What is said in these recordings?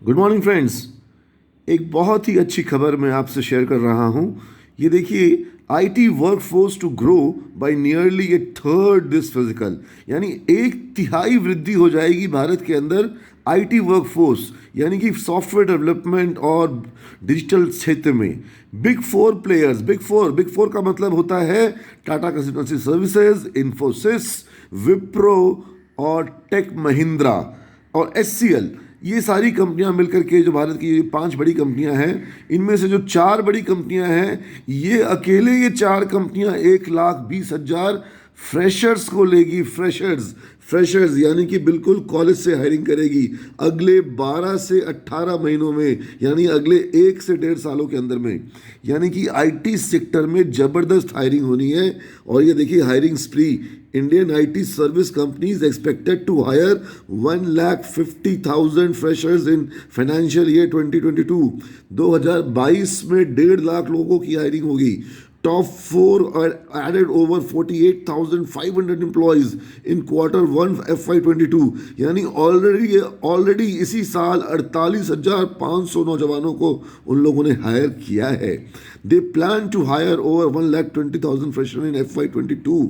Good morning friends. एक बहुत ही अच्छी खबर मैं आपसे शेयर कर रहा हूँ। ये देखिए, IT workforce to grow by nearly a third this fiscal, यानी 1/3 वृद्धि हो जाएगी भारत के अंदर आईटी वर्कफोर्स, यानी कि सॉफ्टवेयर डेवलपमेंट और डिजिटल क्षेत्र में। बिग फोर का मतलब होता है टाटा कंसल्टेंसी सर्विसेज, इन्फोसिस, विप्रो और टेक महिंद्रा और एचसीएल। ये सारी कंपनियां मिलकर के जो भारत की 5 बड़ी कंपनियां हैं, इनमें से जो 4 बड़ी कंपनियां हैं, ये अकेले ये 4 कंपनियां 1,20,000 फ्रेशर्स को लेगी। फ्रेशर्स यानी कि बिल्कुल कॉलेज से हायरिंग करेगी अगले 12 से 18 महीनों में, यानी अगले 1 से 1.5 सालों के अंदर में। यानी कि आईटी सेक्टर में ज़बरदस्त हायरिंग होनी है। और ये देखिए, hiring spree, Indian IT service companies expected to hire 1,50,000 freshers in financial year 2022। 2022 में 1.5 लाख लोगों की हायरिंग होगी। Top 4 added over 48,500 employees in Q1 FY22, यानी ऑलरेडी इसी साल 48,500 नौजवानों को उन लोगों ने हायर किया है। They plan to hire over 1,20,000 freshmen in FY22.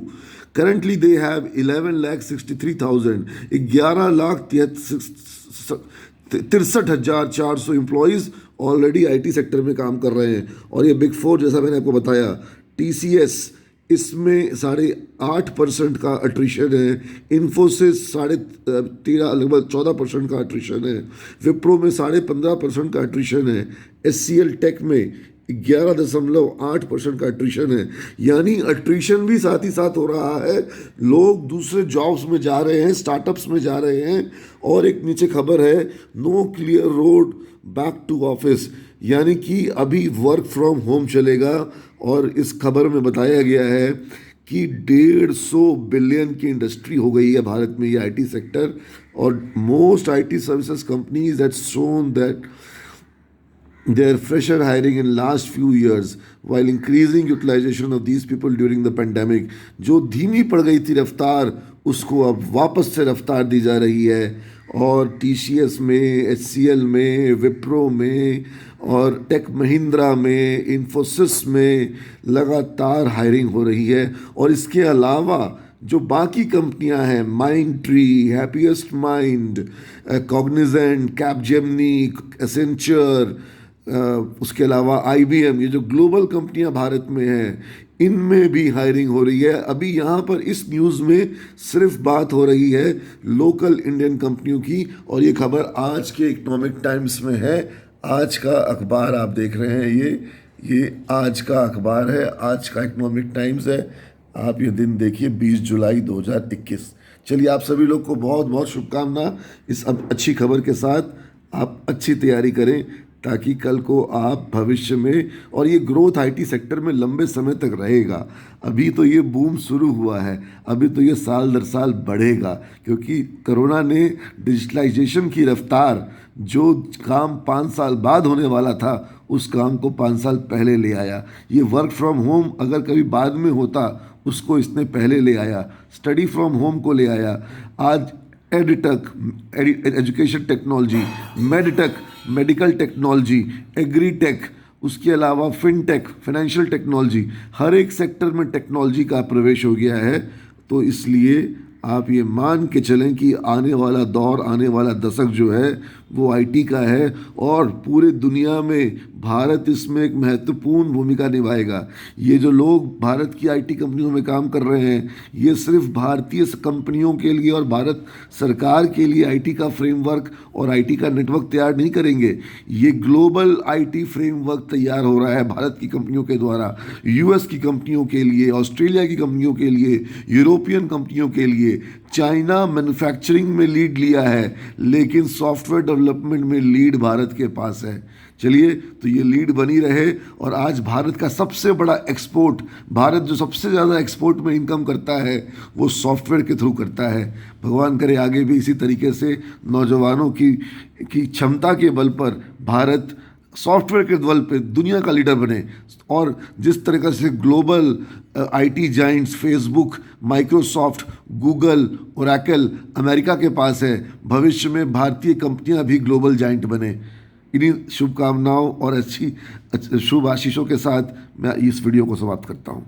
Currently they have 11,63,000, 11,63,400 employees already IT sector में काम कर रहे हैं। और ये बिग फोर, जैसा मैंने आपको बताया, टीसीएस, इसमें 8.5% का अट्रिशन है। इन्फोसिस 13.5 लगभग 14% का अट्रिशन है। विप्रो में 15.5% का अट्रिशन है। एचसीएल टेक में 11.8% का अट्रिशन है। यानी अट्रिशन भी साथ ही साथ हो रहा है। लोग दूसरे जॉब्स में जा रहे हैं, स्टार्टअप्स में जा रहे हैं। और एक नीचे खबर है, no clear road back to office, यानी कि अभी वर्क फ्रॉम होम चलेगा। और इस खबर में बताया गया है कि 150 बिलियन की इंडस्ट्री हो गई है भारत में ये आईटी सेक्टर। और most IT services companies that shown that their fresher hiring in last few years while increasing utilization of these people during the pandemic। जो धीमी पड़ गई थी रफ्तार, उसको अब वापस से रफ्तार दी जा रही है। और टीसीएस में, एचसीएल में, विप्रो में और टेक महिंद्रा में, इन्फोसिस में लगातार हायरिंग हो रही है। और इसके अलावा जो बाकी कंपनियां हैं, mind tree, happiest mind, Cognizant, Capgemini, Accenture, उसके अलावा आईबीएम, ये जो ग्लोबल कंपनियां भारत में हैं, इनमें भी हायरिंग हो रही है। अभी यहाँ पर इस न्यूज़ में सिर्फ बात हो रही है लोकल इंडियन कंपनियों की। और ये खबर आज के इकोनॉमिक टाइम्स में है। आज का अखबार आप देख रहे हैं, ये आज का अखबार है, आज का इकोनॉमिक टाइम्स है। आप ये दिन देखिए, 20 जुलाई 2021। चलिए, आप सभी लोग को बहुत बहुत शुभकामना इस अच्छी खबर के साथ। आप अच्छी तैयारी करें ताकि कल को आप भविष्य में, और ये ग्रोथ आईटी सेक्टर में लंबे समय तक रहेगा। अभी तो ये बूम शुरू हुआ है, अभी तो ये साल दर साल बढ़ेगा, क्योंकि कोरोना ने डिजिटलाइजेशन की रफ्तार, जो काम 5 साल बाद होने वाला था, उस काम को 5 साल पहले ले आया। ये वर्क फ्रॉम होम अगर कभी बाद में होता, उसको इसने पहले ले आया। स्टडी फ्रॉम होम को ले आया। आज edtech, education technology, medtech, medical technology, agritech, उसके अलावा फिनटेक, फाइनेंशियल टेक्नोलॉजी, हर एक सेक्टर में टेक्नोलॉजी का प्रवेश हो गया है। तो इसलिए आप ये मान के चलें कि आने वाला दौर, आने वाला दशक जो है वो आईटी का है। और पूरे दुनिया में भारत इसमें एक महत्वपूर्ण भूमिका निभाएगा। ये जो लोग भारत की आईटी कंपनियों में काम कर रहे हैं, ये सिर्फ भारतीय कंपनियों के लिए और भारत सरकार के लिए आईटी का फ्रेमवर्क और आईटी का नेटवर्क तैयार नहीं करेंगे। ये ग्लोबल आईटी फ्रेमवर्क तैयार हो रहा है भारत की कंपनियों के द्वारा, यूएस की कंपनियों के लिए, ऑस्ट्रेलिया की कंपनियों के लिए, यूरोपियन कंपनियों के लिए। चाइना मैन्युफैक्चरिंग में लीड लिया है, लेकिन सॉफ्टवेयर डेवलपमेंट में लीड भारत के पास है। चलिए, तो ये लीड बनी रहे। और आज भारत का सबसे बड़ा एक्सपोर्ट, भारत जो सबसे ज़्यादा एक्सपोर्ट में इनकम करता है, वो सॉफ्टवेयर के थ्रू करता है। भगवान करे आगे भी इसी तरीके से नौजवानों की क्षमता के बल पर भारत सॉफ्टवेयर के बल पे दुनिया का लीडर बने। और जिस तरीके से global IT Giants Facebook, Microsoft, Google, Oracle America के पास है, भविष्य में भारतीय कंपनियां भी ग्लोबल जाइंट बने। इन्हीं शुभकामनाओं और अच्छी शुभ आशीषों के साथ मैं इस वीडियो को समाप्त करता हूँ।